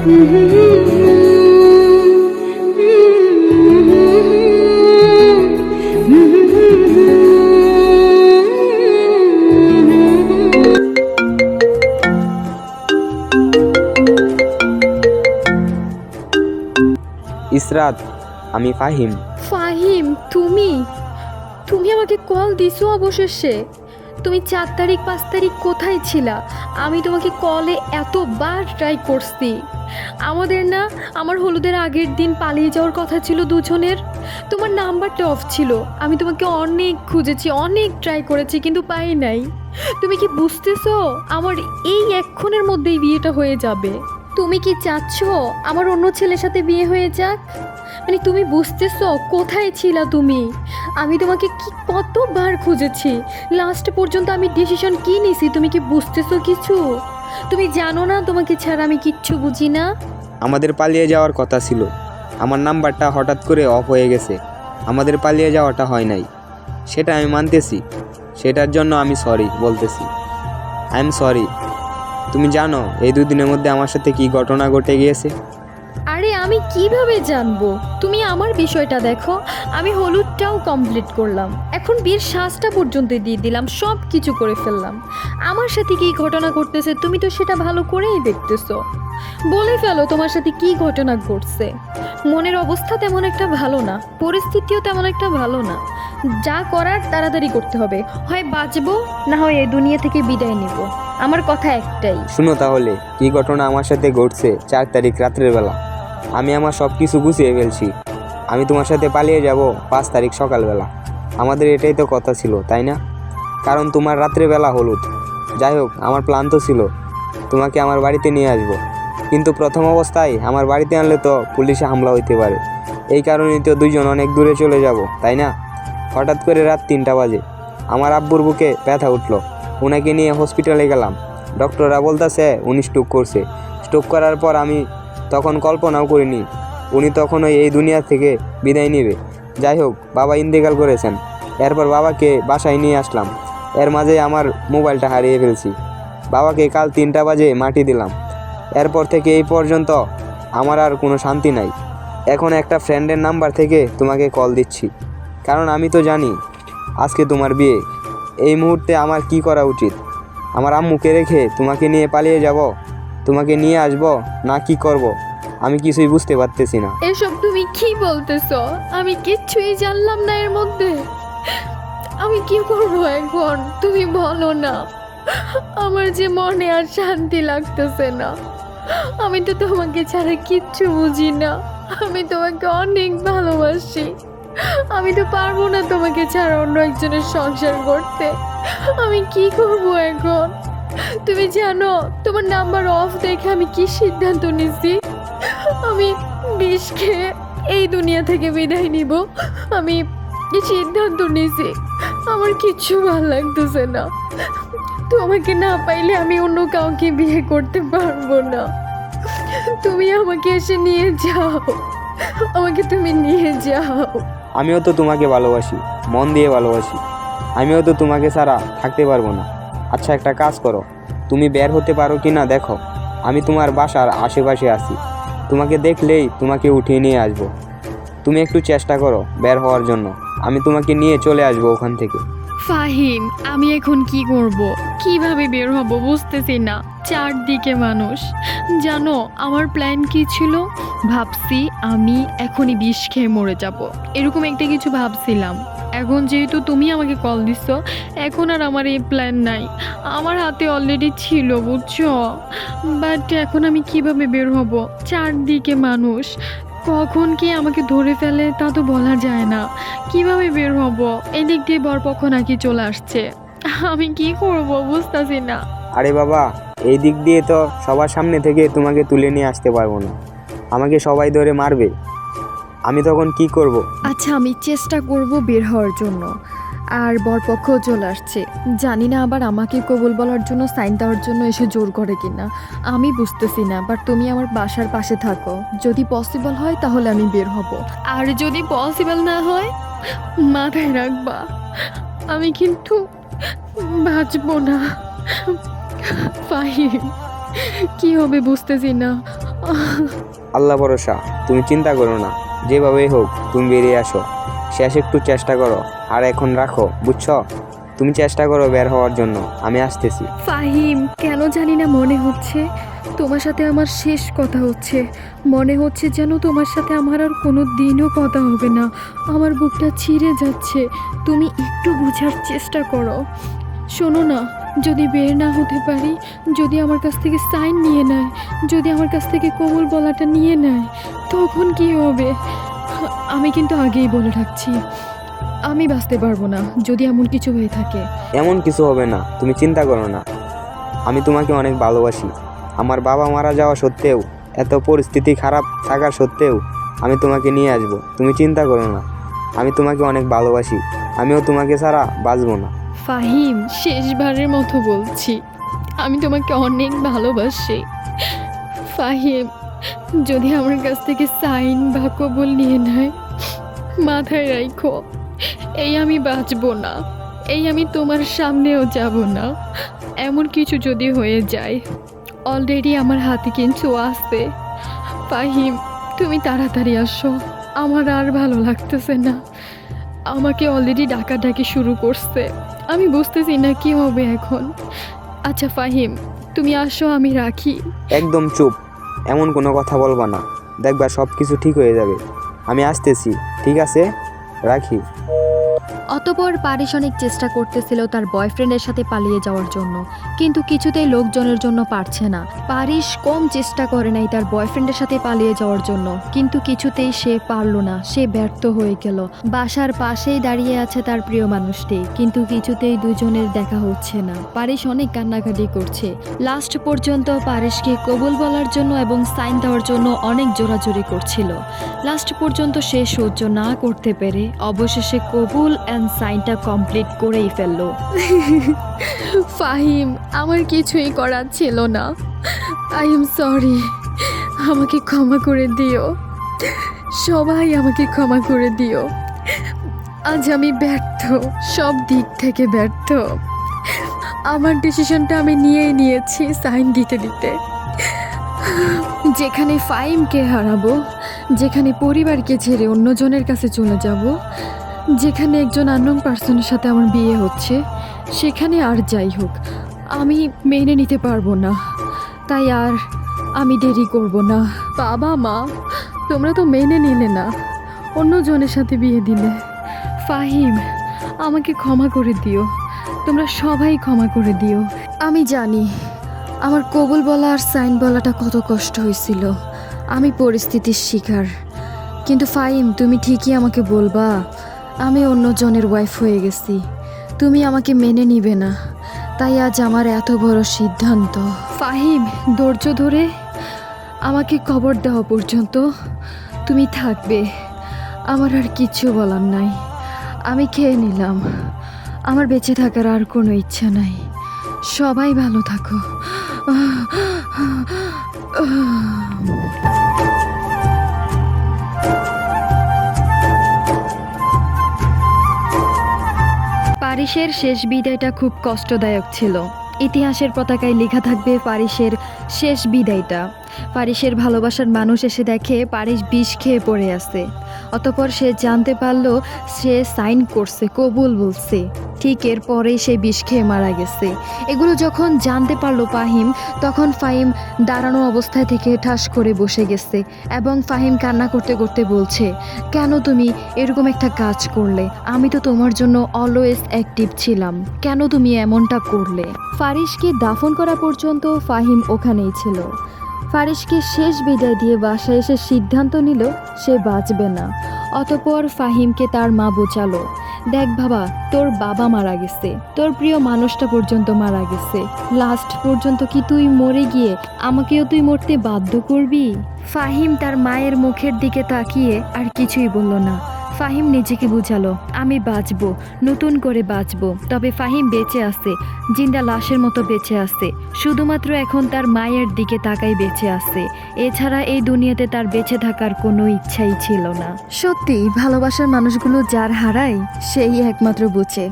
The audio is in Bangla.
ইসরাত, আমি ফাহিম। ফাহিম, তুমি তুমি আমাকে কল দিছো অবশেষে। তুমি 4 তারিখ 5 তারিখ কোথায় ছিলা? আমি তোমাকে কলে এতবার ট্রাই করছি। আমার হলুদের আগের দিন পালিয়ে যাওয়ার কথা ছিল দুজনের। তোমার নাম্বারটা অফ ছিল। আমি তোমাকে অনেক খুঁজেছি, অনেক ট্রাই করেছি, কিন্তু পাই নাই। তুমি কি বুঝতেছো আমার এই এক্ষণের মধ্যেই বিয়েটা হয়ে যাবে? তুমি কি চাচ্ছ আমার অন্য ছেলের সাথে বিয়ে হয়ে যাক? মানে তুমি বুঝতেছো কোথায় ছিলা তুমি? আমি তোমাকে কি কতবার খুঁজেছি। লাস্ট পর্যন্ত আমি ডিসিশন কি নিছি, তুমি কি বুঝতেছো কিছু? তুমি জানো না তোমাকে ছাড়া আমি কিচ্ছু বুঝি না। আমাদের পালিয়ে যাওয়ার কথা ছিল, আমার নাম্বারটা হঠাৎ করে অফ হয়ে গেছে। আমাদের পালিয়ে যাওয়াটা হয় নাই, সেটা আমি মানতেছি। সেটার জন্য আমি সরি বলতেছি। I am sorry. তুমি জানো এই 2 দিনের মধ্যে আমার সাথে কি ঘটনা ঘটে গিয়েছে? আরে আমি কিভাবে জানবো? তুমি আমার বিষয়টা দেখো। আমি হলুদটাও কমপ্লিট করলাম, এখন বিয়ের সাজটা পর্যন্ত দিয়ে দিলাম, সব কিছু করে ফেললাম। আমার সাথে কি ঘটনা ঘটতেছে তুমি তো সেটা ভালো করেই দেখতেছো। বলে ফেলো তোমার সাথে কি ঘটনা ঘটছে। মনের অবস্থা তেমন একটা ভালো না, পরিস্থিতিও তেমন একটা ভালো না। যা করার তাড়াতাড়ি করতে হবে, হয় বাঁচবো না হয় এই দুনিয়া থেকে বিদায় নেব। আমার কথা একটাই। শুনো তাহলে কি ঘটনা আমার সাথে ঘটছে। 4 তারিখ রাত্রের বেলা আমি আমার সব কিছু গুছিয়ে ফেলছি। আমি তোমার সাথে পালিয়ে যাব 5 তারিখ সকালবেলা। আমাদের এটাই তো কথা ছিল, তাই না? কারণ তোমার রাত্রেবেলা হলুদ। যাই হোক, আমার প্ল্যান তো ছিল তোমাকে আমার বাড়িতে নিয়ে আসবো, কিন্তু প্রথম অবস্থায় আমার বাড়িতে আনলে তো পুলিশে হামলা হইতে পারে। এই কারণেই তো দুইজন অনেক দূরে চলে যাব, তাই না? হঠাৎ করে রাত 3টা বাজে আমার আব্বুর বুকে ব্যথা উঠলো। ওনাকে নিয়ে হসপিটালে গেলাম। ডক্টররা বলতেছে উনি স্ট্রোক করছে। স্ট্রোক করার পর আমি তখন কল্পনাও করিনি উনি তখনই এই দুনিয়া থেকে বিদায় নেবে। যাই হোক, বাবা ইন্তেকাল করেছেন। এরপর বাবাকে বাসায় নিয়ে আসলাম। এর মাঝে আমার মোবাইলটা হারিয়ে ফেলছি। বাবাকে কাল 3টা বাজে মাটি দিলাম। এরপর থেকে এই পর্যন্ত আমার আর কোনো শান্তি নাই। এখন একটা ফ্রেন্ডের নাম্বার থেকে তোমাকে কল দিচ্ছি, কারণ আমি তো জানি আজকে তোমার বিয়ে। এই মুহূর্তে আমার কি করা উচিত? আমার আম্মুকে রেখে তোমাকে নিয়ে পালিয়ে যাব, তোমাকে নিয়ে আসব, না কি করব? আমি কিছুই বুঝতে পারতেছি না। এসব তুমি কি বলতেছো? আমি কিচ্ছুই জানলাম না এর মধ্যে। আমি কি করবো এখন তুমি বলো না। আমার যে মনে আর শান্তি লাগতেছে না। আমি তো তোমাকে ছাড়া কিচ্ছু বুঝি না। আমি তোমাকে অনেক ভালোবাসি। আমি তো পারবো না তোমাকে ছাড়া অন্য একজনের সংসার করতে। আমি কি করব এখন? তুমি জানো তোমার নাম্বার অফ দেখে আমি কি সিদ্ধান্ত নিছি? আমি বিষ খেয়ে এই দুনিয়া থেকে বিদায় নিব। আমি এই সিদ্ধান্ত নিছি। আমার কিচ্ছু ভালো লাগতেছে না। তোমাকে না পাইলে আমি অন্য কাউকে বিয়ে করতে পারবো না। তুমি আমাকে এসে নিয়ে যাও, আমাকে তুমি নিয়ে যাও। আমিও তো তোমাকে ভালোবাসি, মন দিয়ে ভালোবাসি। আমিও তো তোমাকে ছাড়া থাকতে পারবো না। আচ্ছা, একটা কাজ করো, তুমি বের হতে পারো কি না দেখো। আমি তোমার বাসার আশেপাশে আছি, তোমাকে দেখলেই তোমাকে উঠিয়ে নিয়ে আসবো। তুমি একটু চেষ্টা করো বের হওয়ার জন্য, আমি তোমাকে নিয়ে চলে আসবো ওখান থেকে। ফাহিম, আমি এখন কি করব? কিভাবে বের হব বুঝতেছি না। চারদিকে মানুষ। জানো আমার প্ল্যান কি ছিল? ভাবছি আমি এখনই বিষ খেয়ে মরে যাব, এরকম একটা কিছু ভাবছিলাম। এখন যেহেতু তুমি আমাকে কল দিছো, এখন আর আমার এই প্ল্যান নাই। আমার হাতে অলরেডি ছিল, বুঝছো? বাট এখন আমি কিভাবে বের হব? চারদিকে মানুষ, কখন কি আমাকে ধরে ফেলে তা তো বলা যায় না। কিভাবে বের হব? এদিক দিয়ে বরপক্ষ নাকি চলে আসছে। আমি কি করব বুঝতেছি না। আরে বাবা, এই দিক দিয়ে তো সবার সামনে থেকে তোমাকে তুলে নিয়ে আসতে পারবো না, আমাকে সবাই ধরে মারবে। আমি তখন কি করব? আচ্ছা, আমি চেষ্টা করব বের হওয়ার জন্য। আর বরপক্ষও চলে আসছে, জানি না আবার আমাকে কবুল বলার জন্য, সাইন দেওয়ার জন্য এসে জোর করে কিনা, আমি বুঝতেছি না। বাট তুমি আমার বাসার পাশে থাকো, যদি পসিবল হয় তাহলে আমি বের হব। আর যদি পসিবল না হয়, মাথায় রাখবা আমি কিন্তু বাঁচবো না। ফাহিম, কি হবে বুঝতেছি না। আল্লাহ ভরসা, তুমি চিন্তা করো না, যেভাবেই হোক তুমি বেরিয়ে আসো। শেষ একটু চেষ্টা করো, আর এখন রাখো, বুঝছো? তুমি চেষ্টা করো বের হওয়ার জন্য, আমি আসতেছি। ফাহিম, কেন জানি না মনে হচ্ছে তোমার সাথে আমার শেষ কথা হচ্ছে। মনে হচ্ছে যেন তোমার সাথে আমার আর কোনো দিনও কথা হবে না। আমার বুকটা ছিঁড়ে যাচ্ছে। তুমি একটু বোঝার চেষ্টা করো। শোনো না, যদি বের না হতে পারি, যদি আমার কাছ থেকে সাইন নিয়ে নেয়, যদি আমার কাছ থেকে কবুল বলাটা নিয়ে নেয়, তখন কি হবে? আমি কিন্তু আগেই বলে রাখছি, আমি বাঁচতে পারবো না যদি এমন কিছু হয়ে থাকে। এমন কিছু হবে না, তুমি চিন্তা করো না। আমি তোমাকে অনেক ভালোবাসি। আমার বাবা মারা যাওয়া সত্ত্বেও, এত পরিস্থিতি খারাপ থাকার সত্ত্বেও আমি তোমাকে নিয়ে আসবো, তুমি চিন্তা করো না। আমি তোমাকে অনেক ভালোবাসি, আমিও তোমাকে ছাড়া বাঁচবো না। ফাহিম, শেষবারের মতো বলছি, আমি তোমাকে অনেক ভালোবাসি। ফাহিম, যদি আমার কাছ থেকে সাইন বা কবুল নিয়ে নেয়, মাথায় রাখো, এই আমি বাঁচবো না, এই আমি তোমার সামনেও যাব না। এমন কিছু যদি হয়ে যায়, অলরেডি আমার হাতে কিছু আসছে। ফাহিম, তুমি তাড়াতাড়ি আসো, আমার আর ভালো লাগতেছে না। আমাকে অলরেডি ডাকাডাকি শুরু করছে, আমি বুঝতেছি না কি হবে এখন। আচ্ছা ফাহিম, তুমি আসো, আমি রাখি। একদম চুপ, এমন কোনো কথা বলবা না, দেখবা সব কিছু ঠিক হয়ে যাবে। আমি আসতেছি, ঠিক আছে? রাখি। অতঃপর পারিস অনেক চেষ্টা করতেছিল তার বয়ফ্রেন্ডের সাথে পালিয়ে যাওয়ার জন্য, কিন্তু কিছুতেই লোকজনের জন্য পারছে না। পারিস কম চেষ্টা করে নাই তার বয়ফ্রেন্ডের সাথে পালিয়ে যাওয়ার জন্য, কিন্তু কিছুতেই সে পারল না, সে ব্যর্থ হয়ে গেল। বাসার পাশেই দাঁড়িয়ে আছে তার প্রিয় মানুষটি, কিন্তু কিছুতেই দুজনের দেখা হচ্ছে না। পারিস অনেক কান্নাকাটি করছে। লাস্ট পর্যন্ত পারিসকে কবুল বলার জন্য এবং সাইন দেওয়ার জন্য অনেক জোরাজোরি করছিল। লাস্ট পর্যন্ত সে সহ্য না করতে পেরে অবশেষে কবুল অ্যান্ড সাইনটা কমপ্লিট করেই ফেললো। ফাহিম, আমার কিছুই করার ছিল না। আই এম সরি, আমাকে ক্ষমা করে দিও, সবাই আমাকে ক্ষমা করে দিও। আজ আমি ব্যর্থ, সব দিক থেকে ব্যর্থ। আমার ডিসিশনটা আমি নিয়েই নিয়েছি সাইন দিতে দিতে। যেখানে ফাহিমকে হারাবো, যেখানে পরিবারকে ছেড়ে অন্যজনের কাছে চলে যাব, যেখানে একজন আননোন পার্সনের সাথে আমার বিয়ে হচ্ছে, সেখানে আর যাই হোক আমি মেনে নিতে পারবো না। তাই আর আমি দেরি করব না। বাবা মা, তোমরা তো মেনে নিলে না, অন্যজনের সাথে বিয়ে দিলে। ফাহিম, আমাকে ক্ষমা করে দিও, তোমরা সবাই ক্ষমা করে দিও। আমি জানি আমার কবুল বলা আর সাইন বলাটা কত কষ্ট হয়েছিল, আমি পরিস্থিতির শিকার। কিন্তু ফাহিম, তুমি ঠিকই আমাকে বলবা আমি অন্যজনের ওয়াইফ হয়ে গেছি, তুমি আমাকে মেনে নিবে না। তাই আজ আমার এত বড় সিদ্ধান্ত। ফাহিম, ধৈর্য ধরে আমাকে খবর দেওয়া পর্যন্ত তুমি থাকবে, আমার আর কিছু বলার নাই। আমি খেয়ে নিলাম, আমার বেঁচে থাকার আর কোনো ইচ্ছা নাই। সবাই ভালো থাকো। পারিসের শেষ বিদায়টা খুব কষ্টদায়ক ছিল। ইতিহাসের পতাকায় লেখা থাকবে পারিসের শেষ বিদায়টা। পারিসের ভালোবাসার মানুষ এসে দেখে পারিস বিষ খেয়ে পড়ে আছে। অতঃপর সে জানতে পারল সে সাইন করছে, কবুল বলছে, ঠিক এরপরেই সে বিষ খেয়ে মারা গেছে। এগুলো যখন জানতে পারলো ফাহিম, তখন ফাহিম দাঁড়ানো অবস্থায় থেকে ঠাস করে বসে গেছে এবং ফাহিম কান্না করতে করতে বলছে, কেন তুমি এরকম একটা কাজ করলে? আমি তো তোমার জন্য অলওয়েজ অ্যাক্টিভ ছিলাম, কেন তুমি এমনটা করলে? ফারিসকে দাফন করা পর্যন্ত ফাহিম ওখানেই ছিল। ফারিসকে শেষ বিদায় দিয়ে বাসায় এসে সিদ্ধান্ত নিল সে বাঁচবে না। অতঃপর ফাহিমকে তার মা বোঝালো, দেখ বাবা, তোর বাবা মারা গেছে, তোর প্রিয় মানুষটা পর্যন্ত মারা গেছে, লাস্ট পর্যন্ত কি তুই মরে গিয়ে আমাকেও তুই মরতে বাধ্য করবি? ফাহিম তার মায়ের মুখের দিকে তাকিয়ে আর কিছুই বলল না। ফাহিম নিজেকে বুঝালো, আমি বাঁচবো, নতুন করে বাঁচবো। তবে ফাহিম বেঁচে আছে, জিন্দা লাশের মতো বেঁচে আছে, শুধুমাত্র এখন তার মায়ের দিকে তাকাই বেঁচে আছে। এছাড়া এই দুনিয়াতে তার বেঁচে থাকার কোনো ইচ্ছাই ছিল না। সত্যি, ভালোবাসার মানুষগুলো যার হারায় সেই একমাত্র বুঝে।